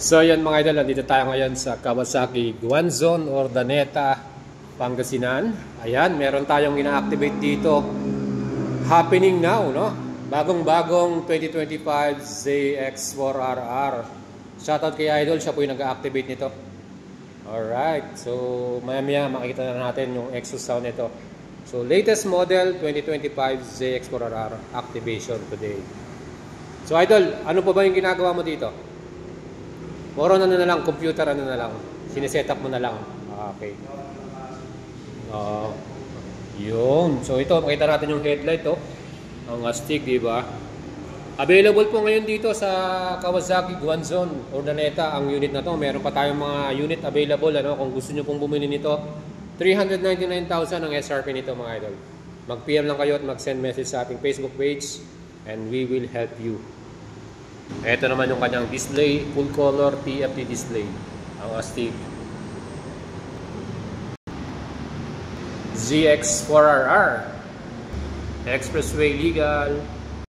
So yan mga idol, nandito tayo ngayon sa Kawasaki Guanzon, Urdaneta, Pangasinan. Ayan, meron tayong ina-activate dito. Happening now, no? Bagong-bagong 2025 ZX4RR. Shoutout kay Idol, siya po yung nag-activate nito. Alright, so maya-maya makikita na natin yung exhaust sound nito. So latest model 2025 ZX4RR activation today. So Idol, ano po ba yung ginagawa mo dito? More on ano na lang, computer ano na lang. Sineset up mo na lang. Okay. Yun. So ito, makita natin yung headlight, oh. Ang astig, di ba? Available po ngayon dito sa Kawasaki Guanzon, Urdaneta, ang unit na to. Meron pa tayong mga unit available, ano, kung gusto niyo pong bumili nito. 399,000 ang SRP nito, mga idol. Mag-PM lang kayo at mag-send message sa ating Facebook page and we will help you. Ito naman yung kanyang display, full color TFT display. Ang astig. ZX4RR. Expressway legal.